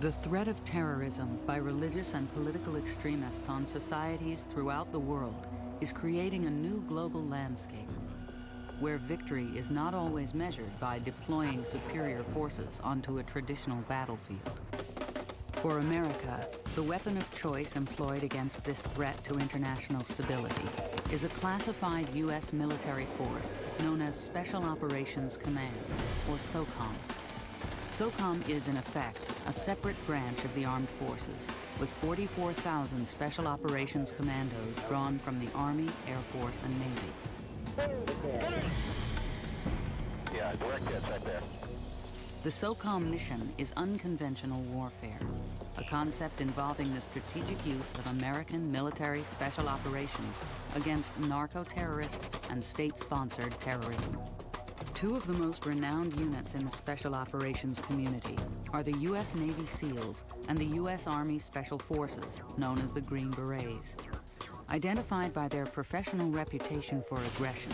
The threat of terrorism by religious and political extremists on societies throughout the world is creating a new global landscape, where victory is not always measured by deploying superior forces onto a traditional battlefield. For America, the weapon of choice employed against this threat to international stability is a classified U.S. military force known as Special Operations Command, or SOCOM. SOCOM is, in effect, a separate branch of the armed forces, with 44,000 Special Operations Commandos drawn from the Army, Air Force, and Navy. Yeah, direct hits right there. The SOCOM mission is unconventional warfare, a concept involving the strategic use of American military special operations against narco-terrorist and state-sponsored terrorism. Two of the most renowned units in the special operations community are the U.S. Navy SEALs and the U.S. Army Special Forces, known as the Green Berets. Identified by their professional reputation for aggression,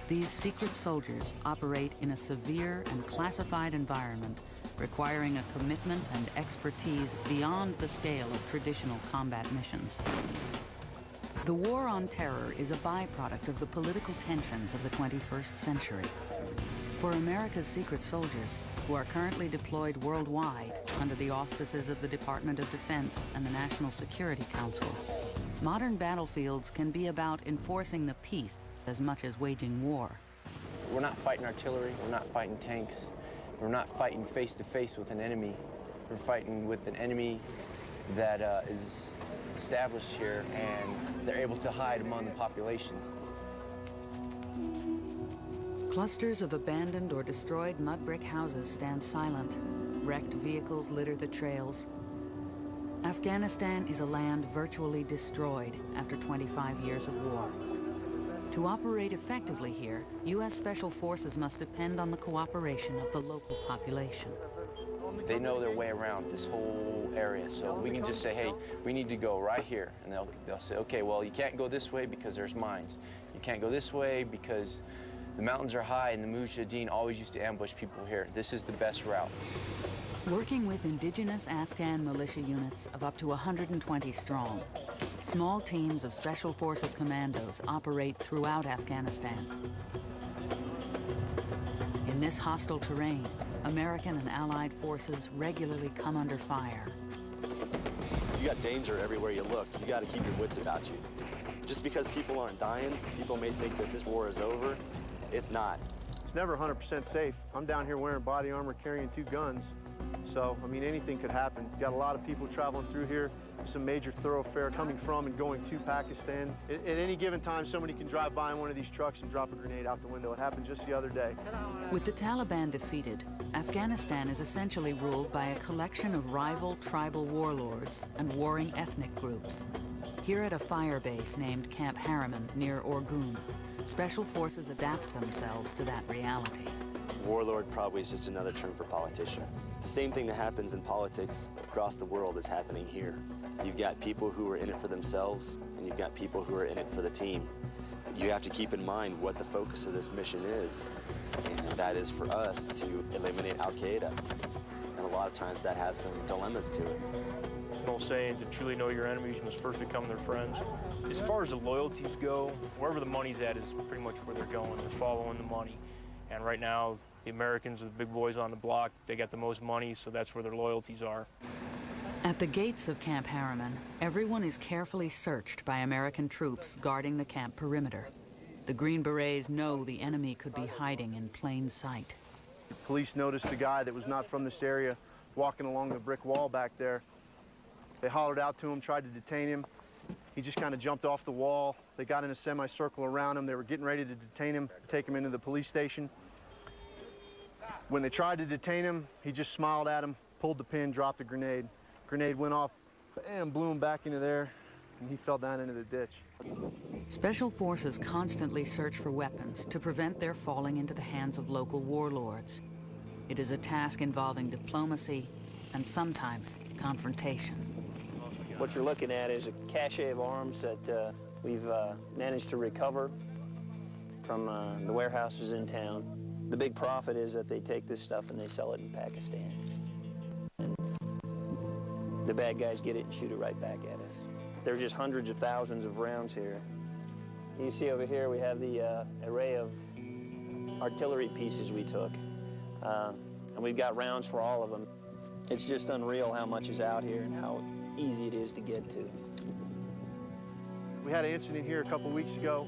these secret soldiers operate in a severe and classified environment, requiring a commitment and expertise beyond the scale of traditional combat missions. The war on terror is a byproduct of the political tensions of the 21st century. For America's secret soldiers, who are currently deployed worldwide under the auspices of the Department of Defense and the National Security Council, modern battlefields can be about enforcing the peace as much as waging war. We're not fighting artillery, we're not fighting tanks, we're not fighting face-to-face with an enemy. We're fighting with an enemy that is established here, and they're able to hide among the population. Clusters of abandoned or destroyed mud brick houses stand silent. Wrecked vehicles litter the trails. Afghanistan is a land virtually destroyed after 25 years of war. To operate effectively here, U.S. Special Forces must depend on the cooperation of the local population. They know their way around this whole area, so we can just say, hey, we need to go right here. And they'll say, okay, well, you can't go this way because there's mines. You can't go this way because the mountains are high and the Mujahideen always used to ambush people here. This is the best route. Working with indigenous Afghan militia units of up to 120 strong, small teams of Special Forces commandos operate throughout Afghanistan. In this hostile terrain, American and Allied forces regularly come under fire. You got danger everywhere you look. You got to keep your wits about you. Just because people aren't dying, people may think that this war is over. It's not. It's never 100% safe. I'm down here wearing body armor, carrying 2 guns. So, I mean, anything could happen. You got a lot of people traveling through here. It's a major thoroughfare coming from and going to Pakistan. At any given time, somebody can drive by in one of these trucks and drop a grenade out the window. It happened just the other day. With the Taliban defeated, Afghanistan is essentially ruled by a collection of rival tribal warlords and warring ethnic groups. Here at a fire base named Camp Harriman near Orgun, Special Forces adapt themselves to that reality. Warlord probably is just another term for politician. The same thing that happens in politics across the world is happening here. You've got people who are in it for themselves, and you've got people who are in it for the team. You have to keep in mind what the focus of this mission is, and that is for us to eliminate Al-Qaeda. And a lot of times that has some dilemmas to it. An old saying, to truly know your enemies, you must first become their friends. As far as the loyalties go, wherever the money's at is pretty much where they're going. They're following the money. And right now, the Americans are the big boys on the block. They got the most money, so that's where their loyalties are. At the gates of Camp Harriman, everyone is carefully searched by American troops guarding the camp perimeter. The Green Berets know the enemy could be hiding in plain sight. Police noticed a guy that was not from this area walking along the brick wall back there. They hollered out to him, tried to detain him. He just kind of jumped off the wall. They got in a semicircle around him. They were getting ready to detain him, take him into the police station. When they tried to detain him, he just smiled at him, pulled the pin, dropped the grenade. Grenade went off, bam, blew him back into there, and he fell down into the ditch. Special Forces constantly search for weapons to prevent their falling into the hands of local warlords. It is a task involving diplomacy and sometimes confrontation. What you're looking at is a cache of arms that we've managed to recover from the warehouses in town. The big profit is that they take this stuff and they sell it in Pakistan. And the bad guys get it and shoot it right back at us. There's just hundreds of thousands of rounds here. You see over here we have the array of artillery pieces we took. And we've got rounds for all of them. It's just unreal how much is out here and how easy it is to get to. We had an incident here a couple weeks ago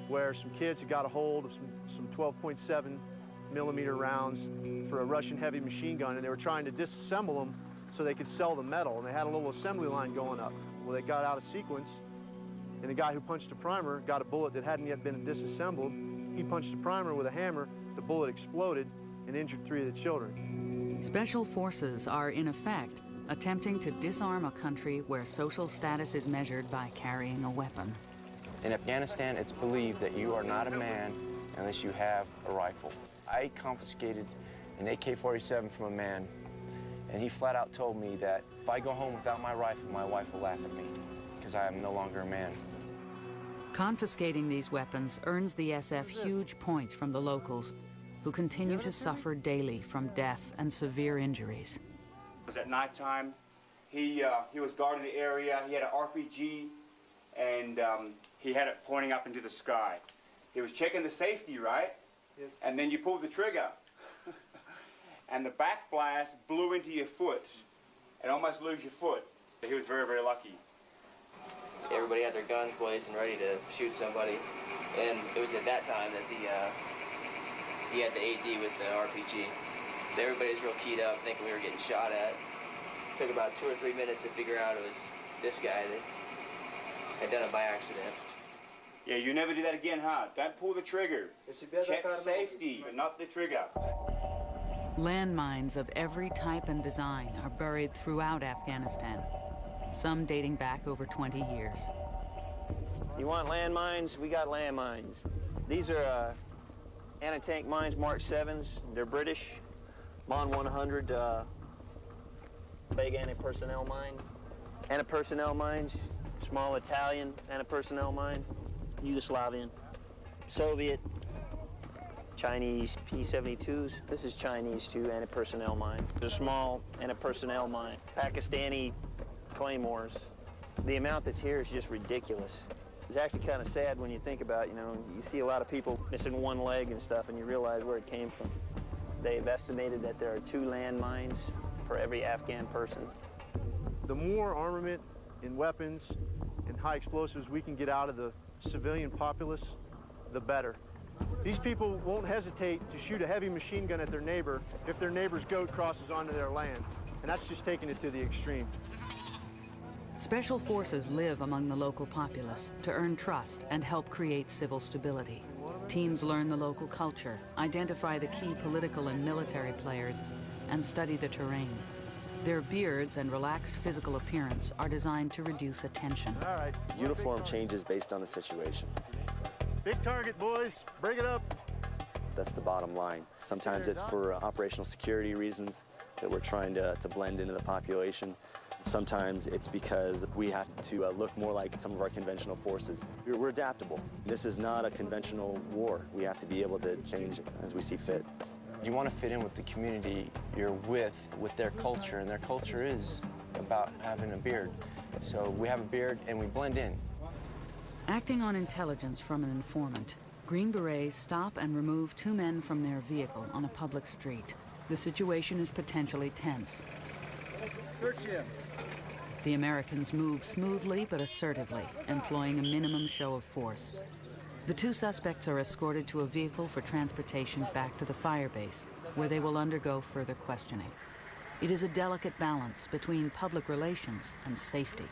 where some kids had got a hold of some 12.7 millimeter rounds for a Russian heavy machine gun, and they were trying to disassemble them so they could sell the metal, and they had a little assembly line going up. Well, they got out of sequence, and the guy who punched the primer got a bullet that hadn't yet been disassembled. He punched the primer with a hammer, the bullet exploded and injured 3 of the children. Special forces are, in effect, attempting to disarm a country where social status is measured by carrying a weapon. In Afghanistan, it's believed that you are not a man unless you have a rifle. I confiscated an AK-47 from a man, and he flat out told me that if I go home without my rifle, my wife will laugh at me because I am no longer a man. Confiscating these weapons earns the SF huge points from the locals, who continue to suffer daily from death and severe injuries. It was at nighttime. He was guarding the area. He had an RPG, and he had it pointing up into the sky. He was checking the safety, right? Yes. And then you pulled the trigger. And the back blast blew into your foot and almost lose your foot. He was very, very lucky. Everybody had their guns poised and ready to shoot somebody. And it was at that time that he had the AD with the RPG. So everybody was real keyed up, thinking we were getting shot at. It took about 2 or 3 minutes to figure out it was this guy that had done it by accident. Yeah, you never do that again, huh? Don't pull the trigger. Check safety, but not the trigger. Landmines of every type and design are buried throughout Afghanistan, some dating back over 20 years. You want landmines? We got landmines. These are anti-tank mines, Mark 7s. They're British. Mon 100, big anti-personnel mine. Anti-personnel mines, small Italian anti-personnel mine. Yugoslavian, Soviet, Chinese P-72s. This is Chinese too, anti-personnel mine. There's a small anti-personnel mine. Pakistani claymores. The amount that's here is just ridiculous. It's actually kind of sad when you think about, you see a lot of people missing one leg and stuff, and you realize where it came from. They've estimated that there are 2 landmines for every Afghan person. The more armament and weapons and high explosives we can get out of the civilian populace, the better. These people won't hesitate to shoot a heavy machine gun at their neighbor if their neighbor's goat crosses onto their land, and that's just taking it to the extreme. Special forces live among the local populace to earn trust and help create civil stability. Teams learn the local culture, identify the key political and military players, and study the terrain. Their beards and relaxed physical appearance are designed to reduce attention. All right. Uniform changes based on the situation. Big target, boys. Break it up. That's the bottom line. Sometimes it's for operational security reasons that we're trying to blend into the population. Sometimes it's because we have to look more like some of our conventional forces. We're adaptable. This is not a conventional war. We have to be able to change as we see fit. You want to fit in with the community you're with their culture, and their culture is about having a beard. So we have a beard and we blend in. Acting on intelligence from an informant, Green Berets stop and remove 2 men from their vehicle on a public street. The situation is potentially tense. Search him. The Americans move smoothly but assertively, employing a minimum show of force. The 2 suspects are escorted to a vehicle for transportation back to the firebase, where they will undergo further questioning. It is a delicate balance between public relations and safety.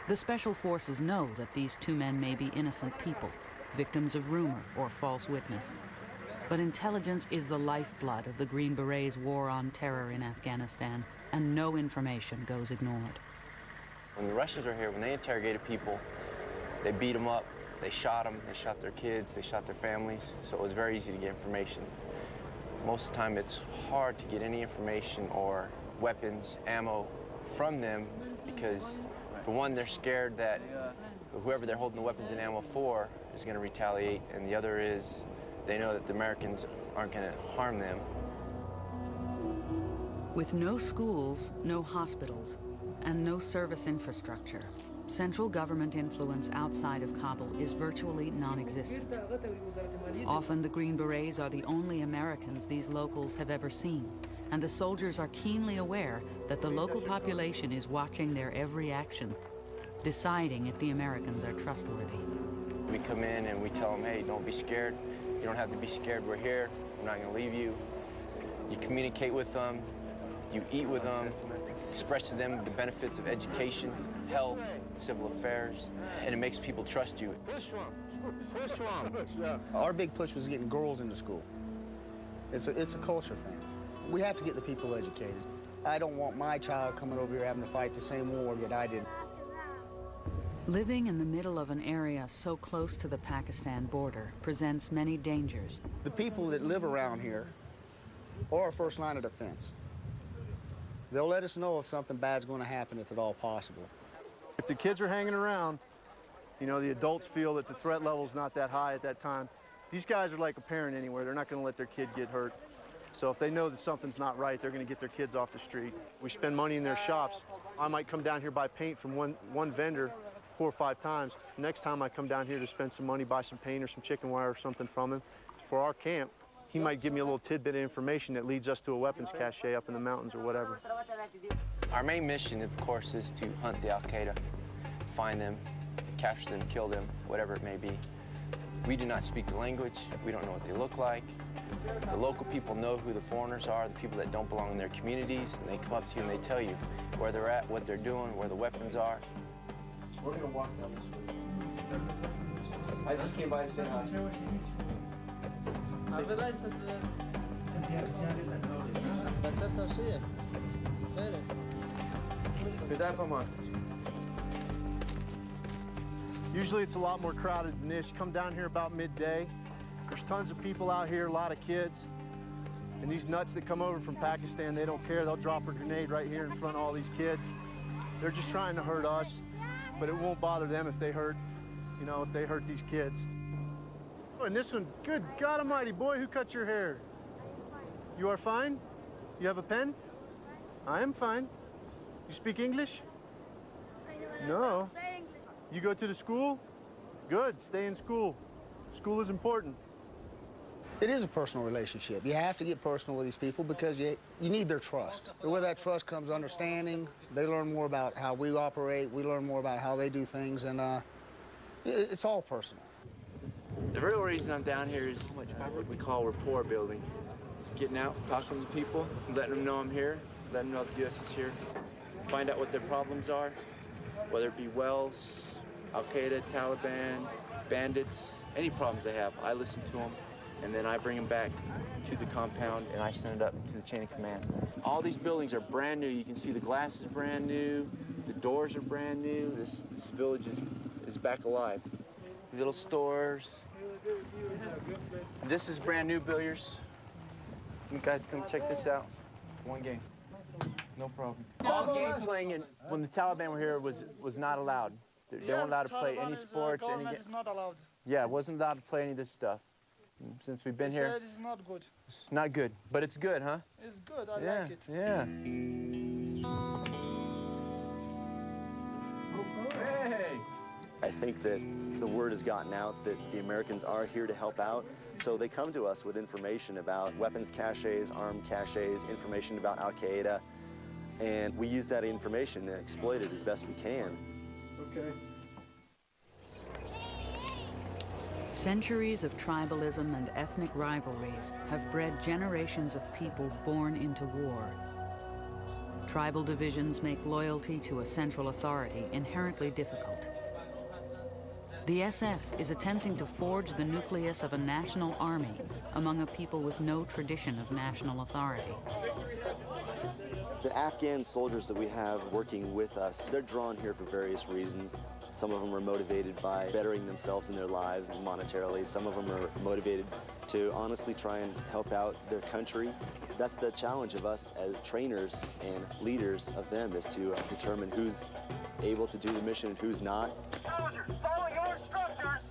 The special forces know that these 2 men may be innocent people, victims of rumor or false witness. But intelligence is the lifeblood of the Green Berets' war on terror in Afghanistan, and no information goes ignored. When the Russians were here, when they interrogated people, they beat them up. They shot them, they shot their kids, they shot their families, so it was very easy to get information. Most of the time it's hard to get any information or weapons, ammo from them because, for one, they're scared that whoever they're holding the weapons and ammo for is going to retaliate, and the other is they know that the Americans aren't going to harm them. With no schools, no hospitals, and no service infrastructure, central government influence outside of Kabul is virtually non-existent. Often the Green Berets are the only Americans these locals have ever seen, and the soldiers are keenly aware that the local population is watching their every action, deciding if the Americans are trustworthy. We come in and we tell them, hey, don't be scared. You don't have to be scared. We're here. We're not going to leave you. You communicate with them. You eat with them. Express to them the benefits of education, health, civil affairs, and it makes people trust you. Our big push was getting girls into school. It's a culture thing. We have to get the people educated. I don't want my child coming over here having to fight the same war that I did. Living in the middle of an area so close to the Pakistan border presents many dangers. The people that live around here are our first line of defense. They'll let us know if something bad's going to happen, if at all possible. If the kids are hanging around, you know, the adults feel that the threat level's not that high at that time. These guys are like a parent anywhere. They're not going to let their kid get hurt. So if they know that something's not right, they're going to get their kids off the street. We spend money in their shops. I might come down here, buy paint from one vendor 4 or 5 times. Next time I come down here to spend some money, buy some paint or some chicken wire or something from him for our camp, he might give me a little tidbit of information that leads us to a weapons cache up in the mountains or whatever. Our main mission, of course, is to hunt the Al-Qaeda, find them, capture them, kill them, whatever it may be. We do not speak the language. We don't know what they look like. The local people know who the foreigners are, the people that don't belong in their communities, and they come up to you and they tell you where they're at, what they're doing, where the weapons are. We're going to walk down this way. I just came by to say hi. Usually it's a lot more crowded than this. You come down here about midday. There's tons of people out here, a lot of kids. And these nuts that come over from Pakistan, they don't care. They'll drop a grenade right here in front of all these kids. They're just trying to hurt us, but it won't bother them if they hurt, you know, if they hurt these kids. Oh, and this one, good God Almighty, boy, who cut your hair? You are fine? You have a pen? I am fine. You speak English? No. You go to the school? Good, stay in school. School is important. It is a personal relationship. You have to get personal with these people because you need their trust. And where that trust comes understanding, they learn more about how we operate, we learn more about how they do things, and it's all personal. The real reason I'm down here is what we call rapport building. Just getting out, talking to people, letting them know I'm here, letting them know the U.S. is here, find out what their problems are, whether it be Wells, Al-Qaeda, Taliban, bandits, any problems they have. I listen to them, and then I bring them back to the compound, and I send it up to the chain of command. All these buildings are brand new. You can see the glass is brand new, the doors are brand new. This village is back alive. Little stores. This is brand new, billiards. You guys come check this out. One game. No problem. All game playing when the Taliban were here was not allowed. They weren't allowed to play any sports. Is not allowed. Yeah, wasn't allowed to play any of this stuff. Since we've been here. It's not good. It's not good, but it's good, huh? It's good. I like it. Yeah. Hey. I think that the word has gotten out that the Americans are here to help out, so they come to us with information about weapons caches, armed caches, information about Al-Qaeda, and we use that information and exploit it as best we can. Okay. Centuries of tribalism and ethnic rivalries have bred generations of people born into war. Tribal divisions make loyalty to a central authority inherently difficult. The SF is attempting to forge the nucleus of a national army among a people with no tradition of national authority. The Afghan soldiers that we have working with us, they're drawn here for various reasons. Some of them are motivated by bettering themselves in their lives monetarily. Some of them are motivated to honestly try and help out their country. That's the challenge of us as trainers and leaders of them, is to determine who's able to do the mission and who's not. Soldiers, follow your instructors.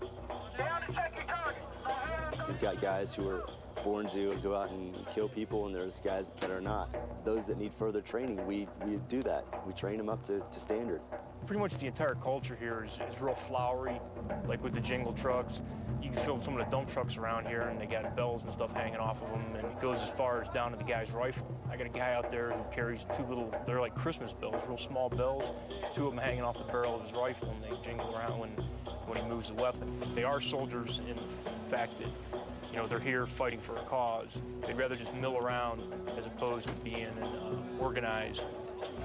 Stay on to check your targets. We've got guys who are born to go out and kill people, and there's guys that are not. Those that need further training, we do that. We train them up to standard. Pretty much the entire culture here is real flowery, like with the jingle trucks. You can film some of the dump trucks around here, and they got bells and stuff hanging off of them, and it goes as far as down to the guy's rifle. I got a guy out there who carries two little, they're like Christmas bells, real small bells, two of them hanging off the barrel of his rifle, and they jingle around when he moves the weapon. They are soldiers in the fact that, you know, they're here fighting for a cause. They'd rather just mill around as opposed to being an organized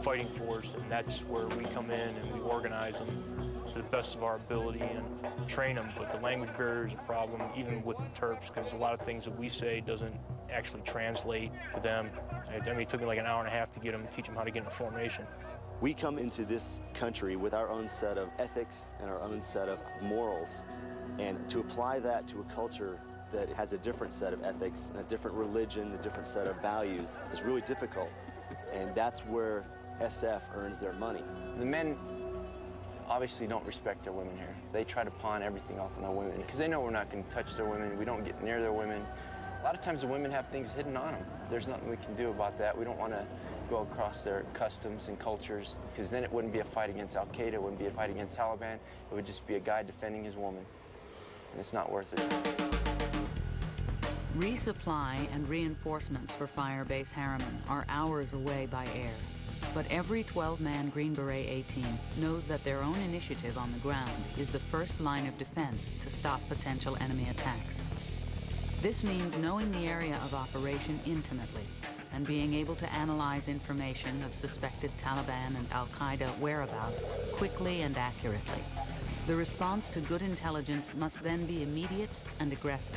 fighting force, and that's where we come in and we organize them to the best of our ability and train them. But the language barrier is a problem, even with the Terps, because a lot of things that we say doesn't actually translate to them. I mean, it took me like an hour and a half to teach them how to get in a formation. We come into this country with our own set of ethics and our own set of morals, and to apply that to a culture that has a different set of ethics, a different religion, a different set of values is really difficult. And that's where SF earns their money. The men obviously don't respect their women here. They try to pawn everything off on their women because they know we're not going to touch their women. We don't get near their women. A lot of times the women have things hidden on them. There's nothing we can do about that. We don't want to go across their customs and cultures, because then it wouldn't be a fight against Al-Qaeda, it wouldn't be a fight against Taliban. It would just be a guy defending his woman, and it's not worth it. Resupply and reinforcements for Firebase Harriman are hours away by air. But every 12-man Green Beret A-Team knows that their own initiative on the ground is the first line of defense to stop potential enemy attacks. This means knowing the area of operation intimately and being able to analyze information of suspected Taliban and Al-Qaeda whereabouts quickly and accurately. The response to good intelligence must then be immediate and aggressive.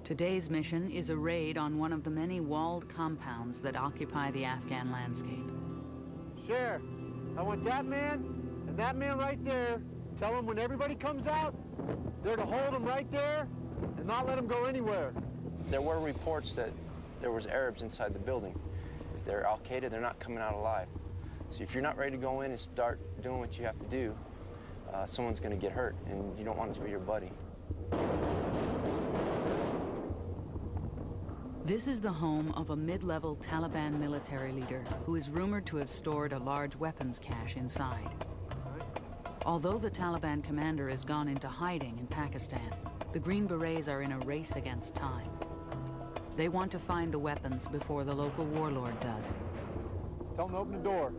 Today's mission is a raid on one of the many walled compounds that occupy the Afghan landscape. Sheriff, I want that man and that man right there. Tell them when everybody comes out, they're to hold them right there and not let them go anywhere. There were reports that there was Arabs inside the building. If they're Al-Qaeda, they're not coming out alive. So if you're not ready to go in and start doing what you have to do, someone's going to get hurt, and you don't want it to be your buddy. This is the home of a mid-level Taliban military leader who is rumored to have stored a large weapons cache inside. Although the Taliban commander has gone into hiding in Pakistan, the Green Berets are in a race against time. They want to find the weapons before the local warlord does. Tell them to open the door.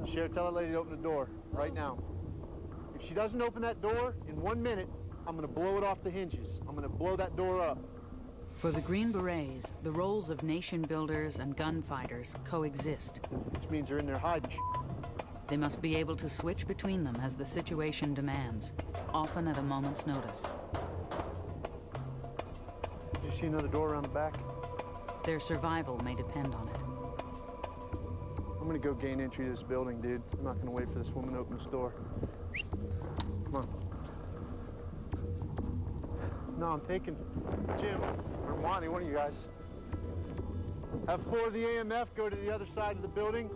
Sheriff, tell that lady to open the door right now. If she doesn't open that door in 1 minute, I'm going to blow it off the hinges. I'm going to blow that door up. For the Green Berets, the roles of nation builders and gunfighters coexist. Which means they're in there hiding. They must be able to switch between them as the situation demands, often at a moment's notice. Did you see another door around the back? Their survival may depend on it. I'm gonna go gain entry to this building, dude. I'm not gonna wait for this woman to open this door. Come on. No, I'm taking Jim or Monty, one of you guys. Have 4 of the AMF go to the other side of the building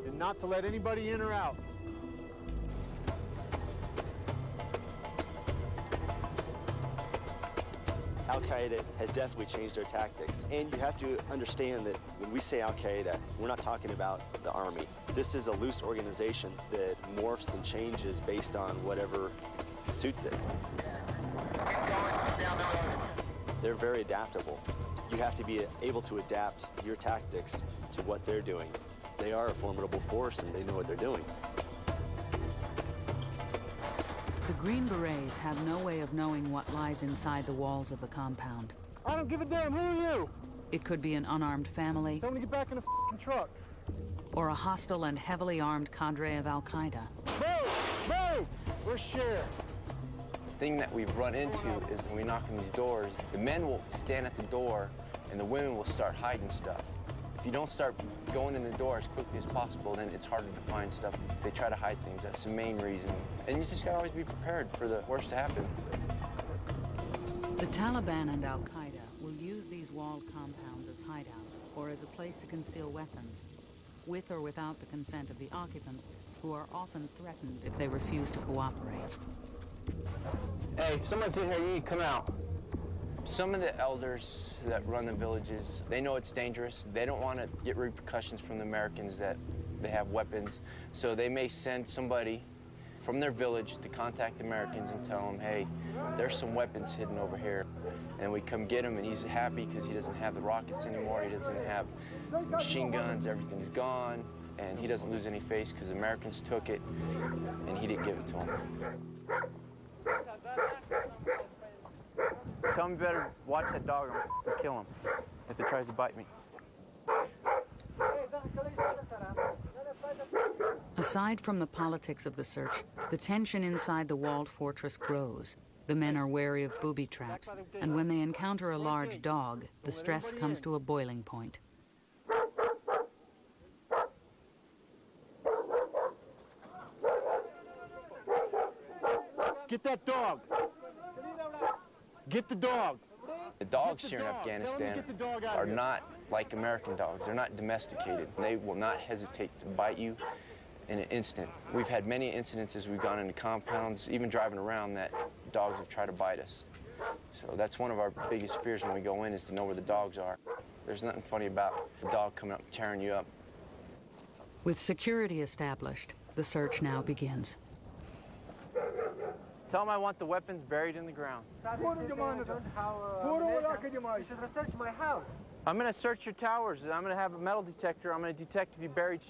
and not to let anybody in or out. Al-Qaeda has definitely changed their tactics. And you have to understand that when we say Al-Qaeda, we're not talking about the army. This is a loose organization that morphs and changes based on whatever suits it. They're very adaptable. You have to be able to adapt your tactics to what they're doing. They are a formidable force and they know what they're doing. The Green Berets have no way of knowing what lies inside the walls of the compound. I don't give a damn, who are you? It could be an unarmed family. Tell me to get back in the f***ing truck. Or a hostile and heavily armed cadre of Al-Qaeda. Move! Move! Where's Sheriff? The thing that we've run into is when we knock on these doors, the men will stand at the door and the women will start hiding stuff. If you don't start going in the door as quickly as possible, then it's harder to find stuff. They try to hide things. That's the main reason. And you just gotta always be prepared for the worst to happen. The Taliban and Al-Qaeda will use these walled compounds as hideouts or as a place to conceal weapons, with or without the consent of the occupants, who are often threatened if they refuse to cooperate. Hey, if someone's in here, you need to come out. Some of the elders that run the villages, they know it's dangerous. They don't want to get repercussions from the Americans that they have weapons. So they may send somebody from their village to contact the Americans and tell them, hey, there's some weapons hidden over here. And we come get him, and he's happy because he doesn't have the rockets anymore. He doesn't have machine guns. Everything's gone. And he doesn't lose any face because the Americans took it, and he didn't give it to him. Tell him you better watch that dog or kill him if it tries to bite me. Aside from the politics of the search, the tension inside the walled fortress grows. The men are wary of booby traps, and when they encounter a large dog, the stress comes to a boiling point. Get that dog. Get the dog. The dogs here in Afghanistan are not like American dogs. They're not domesticated. They will not hesitate to bite you in an instant. We've had many incidences. We've gone into compounds, even driving around, that dogs have tried to bite us. So that's one of our biggest fears when we go in, is to know where the dogs are. There's nothing funny about a dog coming up and tearing you up. With security established, the search now begins. Tell them I want the weapons buried in the ground. You should research my house. I'm going to search your towers. I'm going to have a metal detector. I'm going to detect if you buried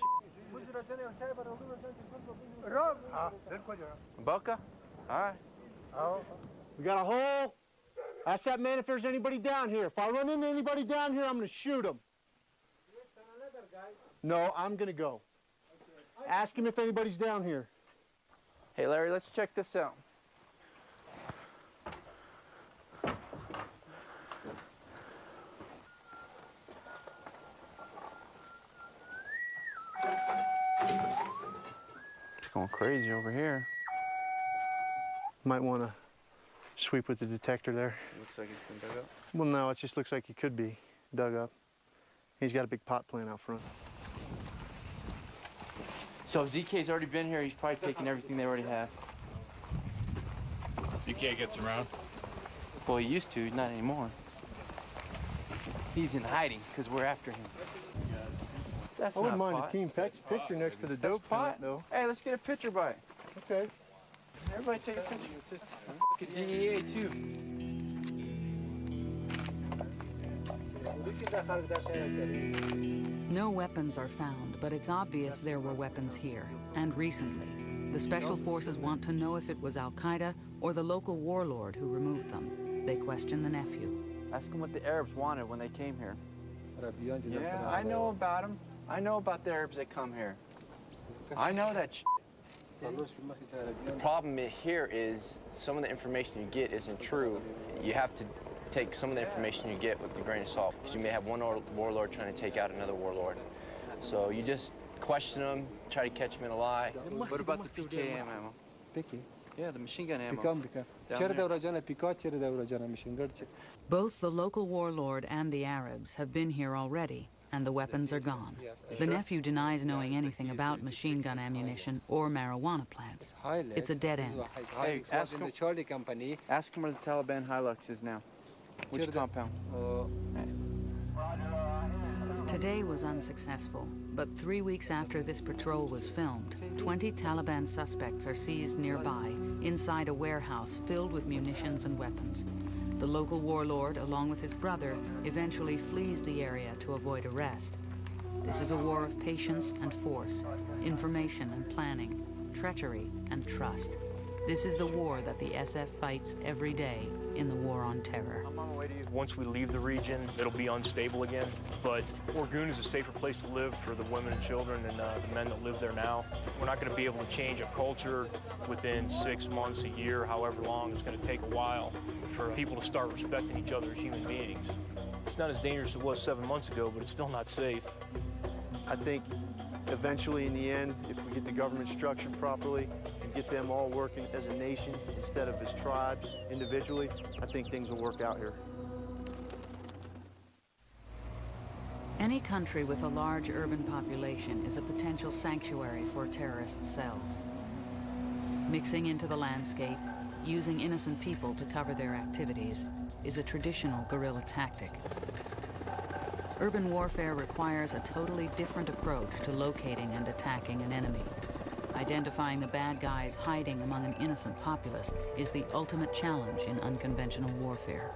Boca? All right. We got a hole. Ask that man if there's anybody down here. If I run into anybody down here, I'm going to shoot him. No, I'm going to go. Ask him if anybody's down here. Hey, Larry, let's check this out. It's going crazy over here. Might want to sweep with the detector there. Looks like it's been dug up. Well, no, it just looks like it could be dug up. He's got a big pot plant out front. So ZK's already been here. He's probably taken everything they already have. ZK gets around? Well, he used to, not anymore. He's in hiding because we're after him. That's I wouldn't not mind pot. a team picture next to the dope pot, though. Hey, let's get a picture by it. Okay. Everybody take a picture. Look at DEA, too. No weapons are found, but it's obvious there were weapons here, and recently. The special forces want to know if it was Al-Qaeda or the local warlord who removed them. They question the nephew. Ask them what the Arabs wanted when they came here. Yeah, I know about them. I know about the Arabs that come here. I know that shit. The problem here is some of the information you get isn't true. You have to take some of the information you get with a grain of salt, because you may have one warlord trying to take out another warlord. So you just question them, try to catch them in a lie. What about the PKM ammo? PK? Yeah, the machine gun ammo. Both the local warlord and the Arabs have been here already, and the weapons are gone. The nephew denies knowing anything about machine gun ammunition or marijuana plants. It's a dead end. Hey, ask him where the Taliban Hilux is now. Which compound? Today was unsuccessful, but 3 weeks after this patrol was filmed, 20 Taliban suspects are seized nearby, inside a warehouse filled with munitions and weapons. The local warlord, along with his brother, eventually flees the area to avoid arrest. This is a war of patience and force, information and planning, treachery and trust. This is the war that the SF fights every day in the war on terror. Once we leave the region, it'll be unstable again, but Orgun is a safer place to live for the women and children and the men that live there now. We're not going to be able to change a culture within 6 months, a year, however long. It's going to take a while for people to start respecting each other as human beings. It's not as dangerous as it was 7 months ago, but it's still not safe. I think eventually, in the end, if we get the government structured properly and get them all working as a nation instead of as tribes individually, I think things will work out here. Any country with a large urban population is a potential sanctuary for terrorist cells. Mixing into the landscape, using innocent people to cover their activities, is a traditional guerrilla tactic. Urban warfare requires a totally different approach to locating and attacking an enemy. Identifying the bad guys hiding among an innocent populace is the ultimate challenge in unconventional warfare.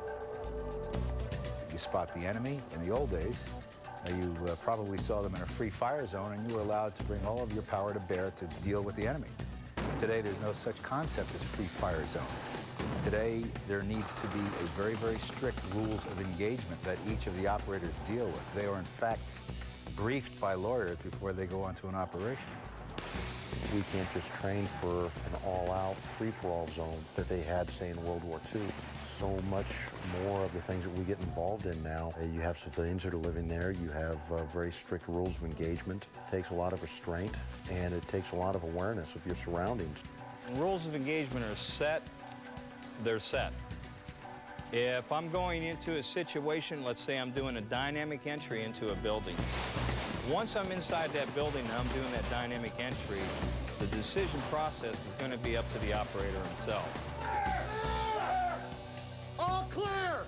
You spot the enemy. In the old days, you probably saw them in a free fire zone, and you were allowed to bring all of your power to bear to deal with the enemy. Today, there's no such concept as free fire zone. Today, there needs to be a very, very strict rules of engagement that each of the operators deal with. They are, in fact, briefed by lawyers before they go onto an operation. We can't just train for an all-out, free-for-all zone that they had, say, in World War II. So much more of the things that we get involved in now. You have civilians that are living there. You have very strict rules of engagement. It takes a lot of restraint, and it takes a lot of awareness of your surroundings. When rules of engagement are set, they're set. If I'm going into a situation, let's say I'm doing a dynamic entry into a building. Once I'm inside that building and I'm doing that dynamic entry, the decision process is going to be up to the operator himself. All clear!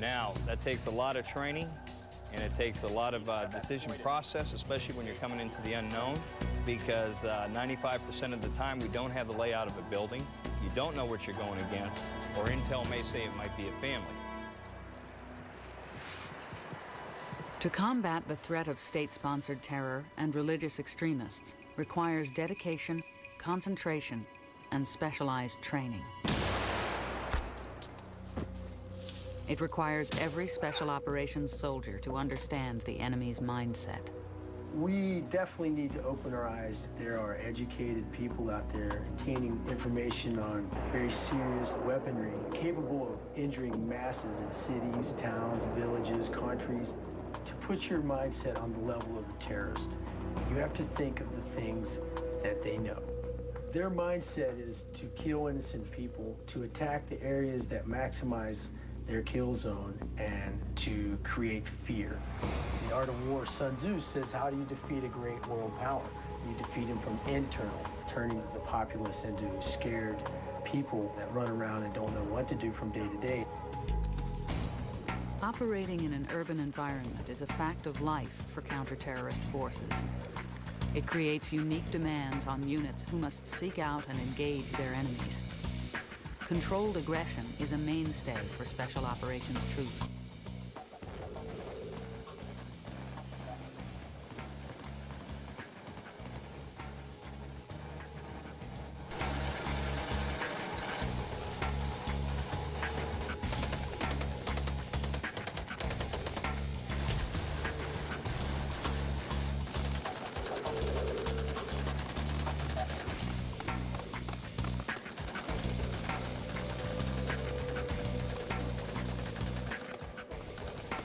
Now, that takes a lot of training, and it takes a lot of decision process, especially when you're coming into the unknown, because 95% of the time we don't have the layout of a building. You don't know what you're going against, or intel may say it might be a family. To combat the threat of state-sponsored terror and religious extremists requires dedication, concentration, and specialized training. It requires every special operations soldier to understand the enemy's mindset. We definitely need to open our eyes. There are educated people out there obtaining information on very serious weaponry capable of injuring masses in cities, towns, villages, countries. To put your mindset on the level of a terrorist, you have to think of the things that they know. Their mindset is to kill innocent people, to attack the areas that maximize their kill zone, and to create fear. In The Art of War, Sun Tzu says, how do you defeat a great world power? You defeat him from internal, turning the populace into scared people that run around and don't know what to do from day to day. Operating in an urban environment is a fact of life for counter-terrorist forces. It creates unique demands on units who must seek out and engage their enemies. Controlled aggression is a mainstay for special operations troops.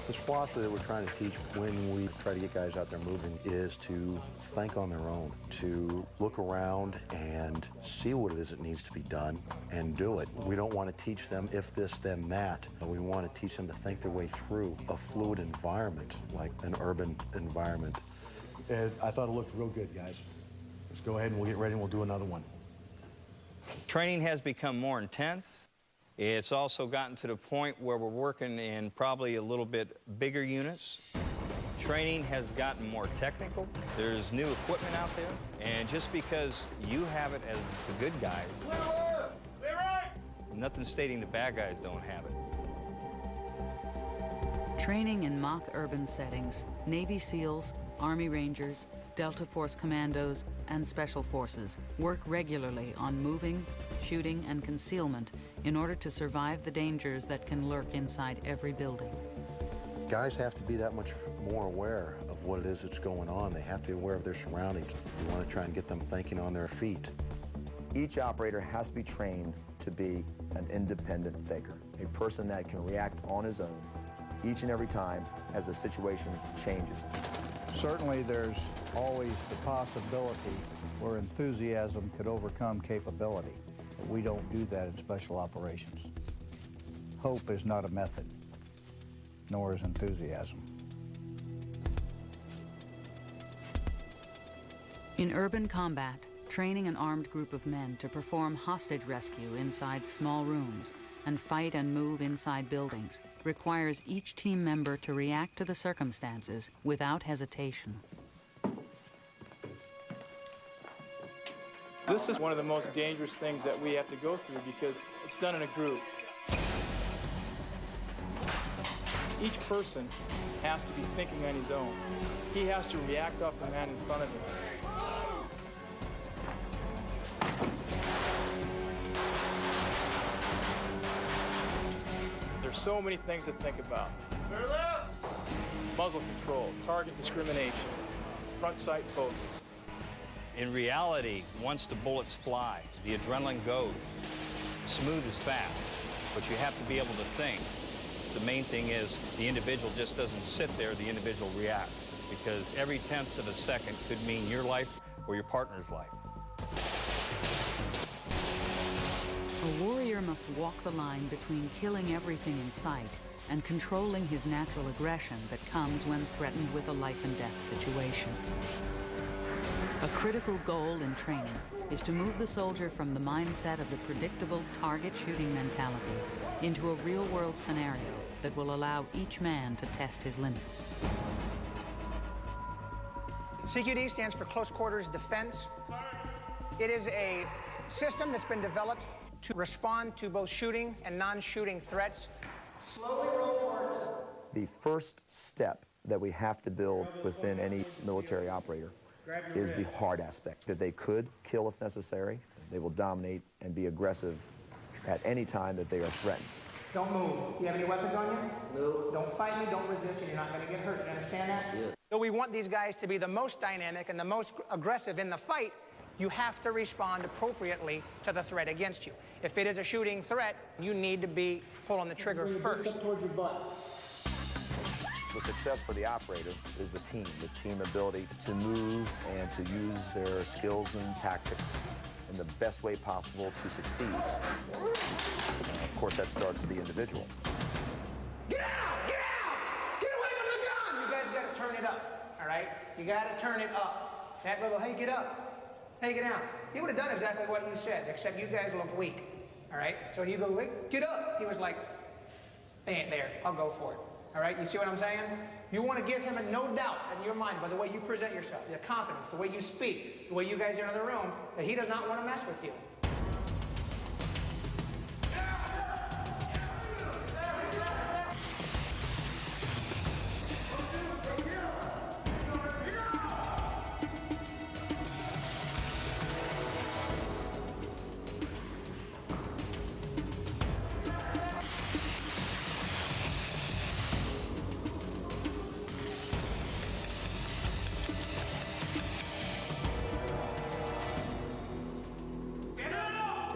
This philosophy that we're trying to teach when we try to get guys out there moving is to think on their own, to look around and see what it is that needs to be done and do it. We don't want to teach them if this, then that. We want to teach them to think their way through a fluid environment, like an urban environment. I thought it looked real good, guys. Let's go ahead and we'll get ready and we'll do another one. Training has become more intense. It's also gotten to the point where we're working in probably a little bit bigger units. Training has gotten more technical. There's new equipment out there. And just because you have it as the good guys, nothing stating the bad guys don't have it. Training in mock urban settings, Navy SEALs, Army Rangers, Delta Force Commandos, and Special Forces work regularly on moving, shooting, and concealment in order to survive the dangers that can lurk inside every building. Guys have to be that much more aware of what it is that's going on. They have to be aware of their surroundings. We want to try and get them thinking on their feet. Each operator has to be trained to be an independent thinker, a person that can react on his own each and every time as the situation changes. Certainly there's always the possibility where enthusiasm could overcome capability, but we don't do that in special operations. Hope is not a method, nor is enthusiasm. In urban combat, training an armed group of men to perform hostage rescue inside small rooms and fight and move inside buildings requires each team member to react to the circumstances without hesitation. This is one of the most dangerous things that we have to go through because it's done in a group. Each person has to be thinking on his own. He has to react off the man in front of him. There's so many things to think about. Muzzle control, target discrimination, front sight focus. In reality, once the bullets fly, the adrenaline goes. Smooth is fast, but you have to be able to think. The main thing is the individual just doesn't sit there, the individual reacts, because every tenth of a second could mean your life or your partner's life. A warrior must walk the line between killing everything in sight and controlling his natural aggression that comes when threatened with a life and death situation. A critical goal in training is to move the soldier from the mindset of the predictable target shooting mentality into a real-world scenario that will allow each man to test his limits. CQD stands for Close Quarters Defense. It is a system that's been developed to respond to both shooting and non-shooting threats. Slowly roll towards us. The first step that we have to build within any military operator is the hard aspect, that they could kill if necessary. They will dominate and be aggressive at any time that they are threatened. Don't move. Do you have any weapons on you? No. Don't fight me, don't resist, and you're not going to get hurt. You understand that? Yes. So we want these guys to be the most dynamic and the most aggressive in the fight. You have to respond appropriately to the threat against you. If it is a shooting threat, you need to be pulling the trigger first. Towards your butt. The success for the operator is the team ability to move and to use their skills and tactics in the best way possible to succeed. Of course, that starts with the individual. Get out! Get out! Get away from the gun! You guys got to turn it up, all right? You got to turn it up. That little, hey, get up. Hey, get down. He would have done exactly what you said, except you guys look weak, all right? So when you go, wait, get up. He was like, they ain't there. I'll go for it. All right, you see what I'm saying? You want to give him a no doubt in your mind by the way you present yourself, the confidence, the way you speak, the way you guys are in the room, that he does not want to mess with you.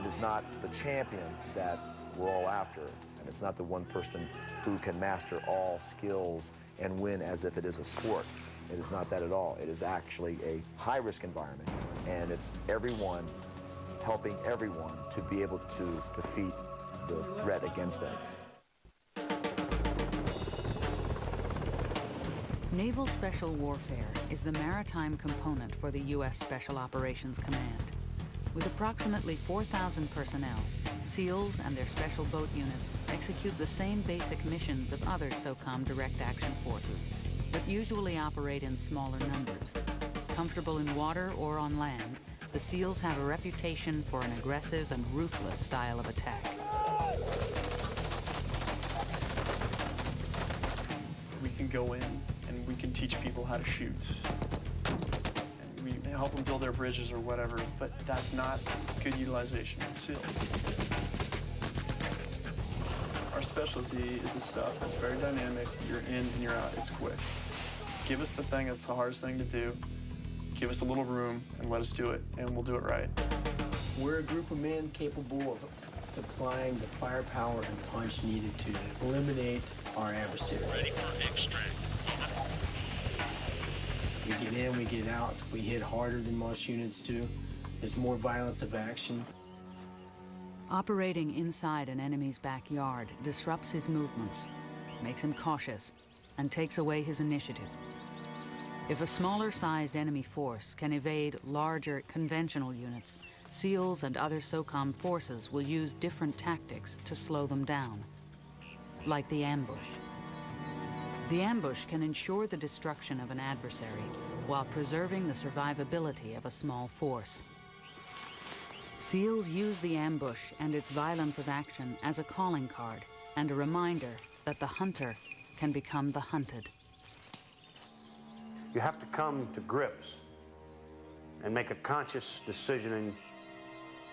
It's not the champion that we're all after, and it's not the one person who can master all skills and win as if it is a sport. It is not that at all. It is actually a high-risk environment, and it's everyone helping everyone to be able to defeat the threat against them. Naval Special Warfare is the maritime component for the U.S. Special Operations Command. With approximately 4,000 personnel, SEALs and their special boat units execute the same basic missions of other SOCOM direct action forces, but usually operate in smaller numbers. Comfortable in water or on land, the SEALs have a reputation for an aggressive and ruthless style of attack. We can go in and we can teach people how to shoot. We help them build their bridges or whatever, but that's not good utilization of the SEALs. Our specialty is the stuff that's very dynamic. You're in and you're out. It's quick. Give us the thing that's the hardest thing to do. Give us a little room and let us do it, and we'll do it right. We're a group of men capable of supplying the firepower and punch needed to eliminate our adversary. Ready for extract. We get in, we get out. We hit harder than most units do. There's more violence of action. Operating inside an enemy's backyard disrupts his movements, makes him cautious, and takes away his initiative. If a smaller-sized enemy force can evade larger conventional units, SEALs and other SOCOM forces will use different tactics to slow them down, like the ambush. The ambush can ensure the destruction of an adversary while preserving the survivability of a small force. SEALs use the ambush and its violence of action as a calling card and a reminder that the hunter can become the hunted. You have to come to grips and make a conscious decision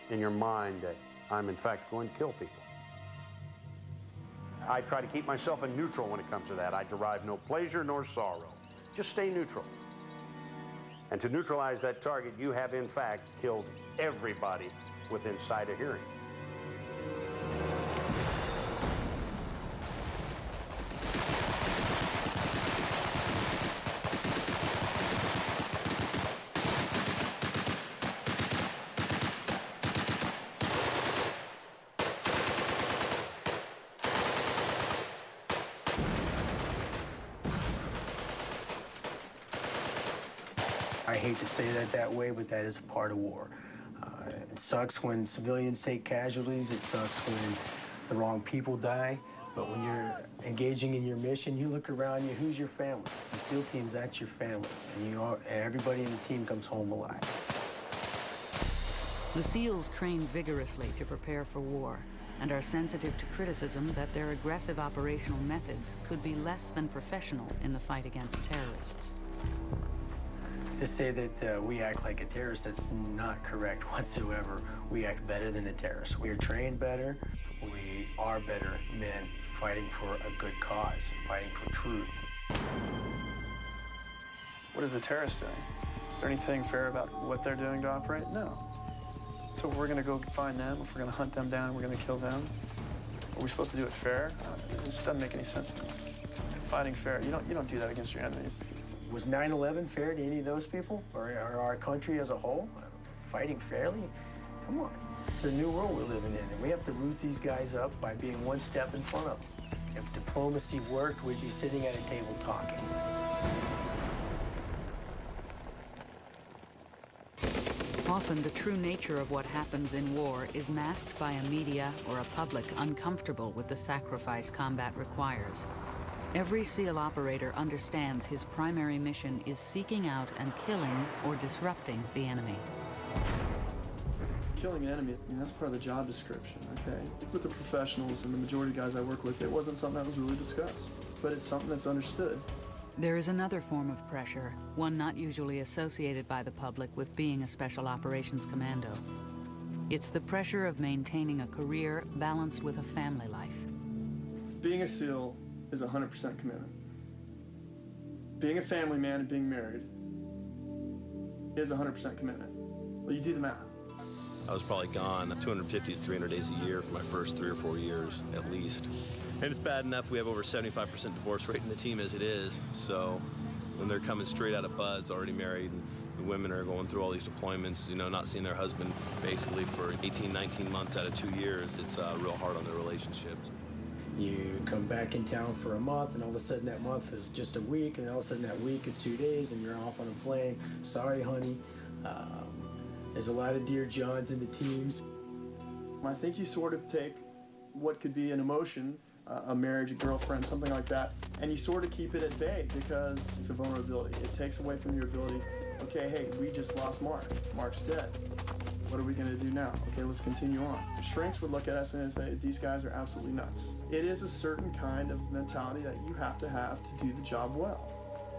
in your mind that I'm in fact going to kill people. I try to keep myself in neutral when it comes to that. I derive no pleasure nor sorrow. Just stay neutral. And to neutralize that target, you have in fact killed everybody within sight of hearing. I hate to say that way, but that is a part of war. It sucks when civilians take casualties. It sucks when the wrong people die. But when you're engaging in your mission, you look around you, who's your family? The SEAL teams, that's your family. And everybody in the team comes home alive. The SEALs train vigorously to prepare for war and are sensitive to criticism that their aggressive operational methods could be less than professional in the fight against terrorists. To say that we act like a terrorist, that's not correct whatsoever. We act better than a terrorist. We are trained better. We are better men fighting for a good cause, fighting for truth. What is the terrorist doing? Is there anything fair about what they're doing to operate? No. So we're going to go find them, if we're going to hunt them down, we're going to kill them. Are we supposed to do it fair? It just doesn't make any sense to me. Fighting fair, you don't do that against your enemies. Was 9/11 fair to any of those people, or our country as a whole? Fighting fairly? Come on. It's a new world we're living in, and we have to root these guys up by being one step in front of them. If diplomacy worked, we'd be sitting at a table talking. Often the true nature of what happens in war is masked by a media or a public uncomfortable with the sacrifice combat requires. Every SEAL operator understands his primary mission is seeking out and killing or disrupting the enemy. Killing an enemy, that's part of the job description, okay? With the professionals and the majority of guys I work with, it wasn't something that was really discussed, but it's something that's understood. There is another form of pressure, one not usually associated by the public with being a Special Operations Commando. It's the pressure of maintaining a career balanced with a family life. Being a SEAL is 100% commitment. Being a family man and being married is 100% commitment. Well, you do the math. I was probably gone 250 to 300 days a year for my first 3 or 4 years, at least. And it's bad enough we have over 75% divorce rate in the team as it is, so when they're coming straight out of buds, already married, and the women are going through all these deployments, not seeing their husband basically for 18, 19 months out of 2 years, it's real hard on their relationships. You come back in town for a month, and all of a sudden that month is just a week, and all of a sudden that week is 2 days, and you're off on a plane. Sorry, honey. There's a lot of Dear Johns in the teams. I think you sort of take what could be an emotion, a marriage, a girlfriend, something like that, and you sort of keep it at bay because it's a vulnerability. It takes away from your ability. Okay, hey, we just lost Mark. Mark's dead. What are we going to do now? Okay, let's continue on. The shrinks would look at us and say, these guys are absolutely nuts. It is a certain kind of mentality that you have to do the job well.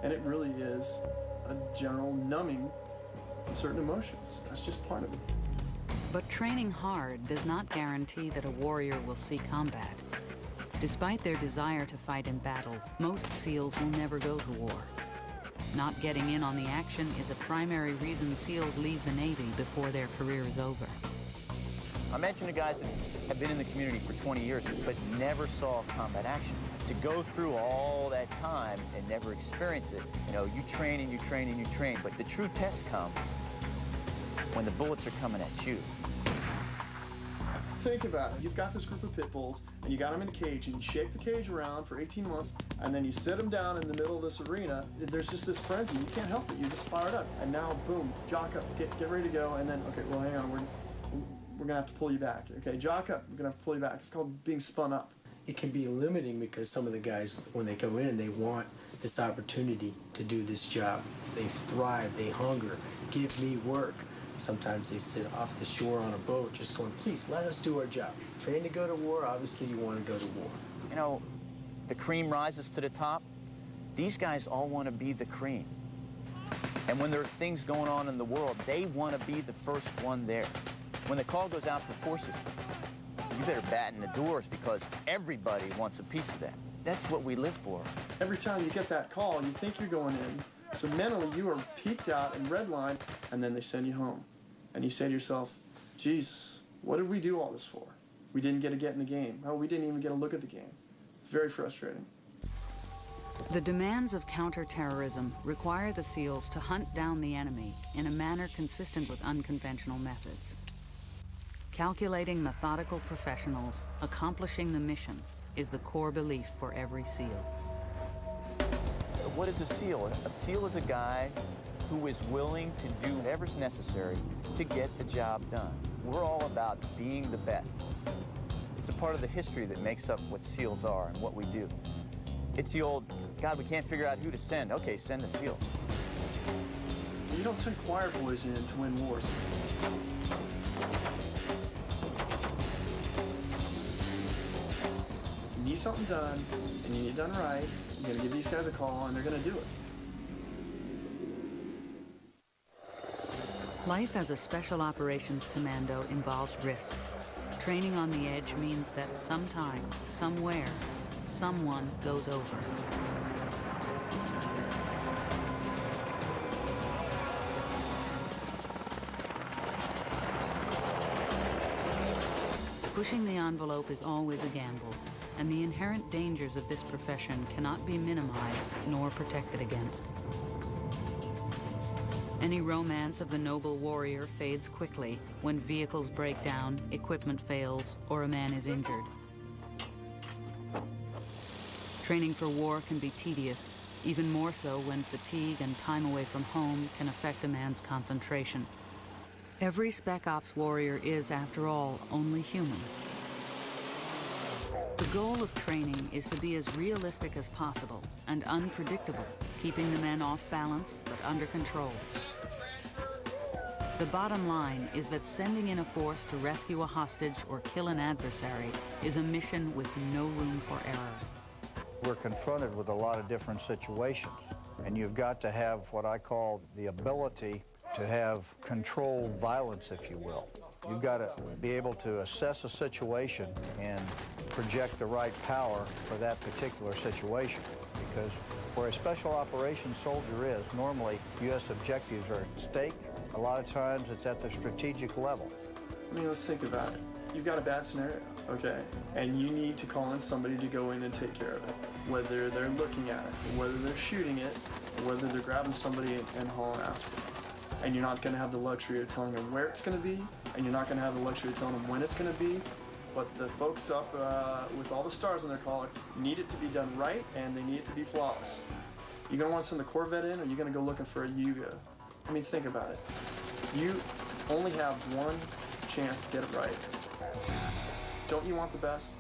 And it really is a general numbing of certain emotions. That's just part of it. But training hard does not guarantee that a warrior will see combat. Despite their desire to fight in battle, most SEALs will never go to war. Not getting in on the action is a primary reason SEALs leave the Navy before their career is over. I mentioned to guys that have been in the community for 20 years but never saw combat action. To go through all that time and never experience it, you train and you train and you train, but the true test comes when the bullets are coming at you. Think about it. You've got this group of pit bulls, and you got them in a cage, and you shake the cage around for 18 months, and then you sit them down in the middle of this arena. There's just this frenzy. You can't help it. You're just fired up. And now, boom, jock up, get ready to go, and then, okay, well, hang on, we're gonna have to pull you back. Okay, jock up, we're gonna have to pull you back. It's called being spun up. It can be limiting because some of the guys, when they go in, they want this opportunity to do this job. They thrive, they hunger, give me work. Sometimes they sit off the shore on a boat just going, please, let us do our job. Trained to go to war, obviously you want to go to war. You know, the cream rises to the top. These guys all want to be the cream. And when there are things going on in the world, they want to be the first one there. When the call goes out for forces, you better batten the doors because everybody wants a piece of that. That's what we live for. Every time you get that call, you think you're going in. So mentally, you are peaked out and redlined, and then they send you home. And you say to yourself, Jesus, what did we do all this for? We didn't get in the game. Oh, we didn't even get a look at the game. It's very frustrating. The demands of counterterrorism require the SEALs to hunt down the enemy in a manner consistent with unconventional methods. Calculating, methodical professionals accomplishing the mission is the core belief for every SEAL. What is a SEAL? A SEAL is a guy who is willing to do whatever's necessary to get the job done. We're all about being the best. It's a part of the history that makes up what SEALs are and what we do. It's the old, God, we can't figure out who to send. Okay, send the SEALs. You don't send choir boys in to win wars. You need something done, and you need it done right. You're going to give these guys a call, and they're going to do it. Life as a Special Operations Commando involves risk. Training on the edge means that sometime, somewhere, someone goes over. Pushing the envelope is always a gamble, and the inherent dangers of this profession cannot be minimized nor protected against. Any romance of the noble warrior fades quickly when vehicles break down, equipment fails, or a man is injured. Training for war can be tedious, even more so when fatigue and time away from home can affect a man's concentration. Every Spec Ops warrior is, after all, only human. The goal of training is to be as realistic as possible and unpredictable, keeping the men off balance but under control. The bottom line is that sending in a force to rescue a hostage or kill an adversary is a mission with no room for error. We're confronted with a lot of different situations, and you've got to have what I call the ability to have controlled violence, if you will. You've got to be able to assess a situation and project the right power for that particular situation, because where a special operations soldier is, normally U.S. objectives are at stake. A lot of times it's at the strategic level. I mean, let's think about it. You've got a bad scenario, okay? And you need to call in somebody to go in and take care of it. Whether they're looking at it, whether they're shooting it, or whether they're grabbing somebody and hauling ass for it. And you're not going to have the luxury of telling them where it's going to be, and you're not going to have the luxury of telling them when it's going to be. But the folks up with all the stars on their collar need it to be done right, and they need it to be flawless. You're going to want to send the Corvette in, or you're going to go looking for a Yugo? I mean, think about it. You only have one chance to get it right. Don't you want the best?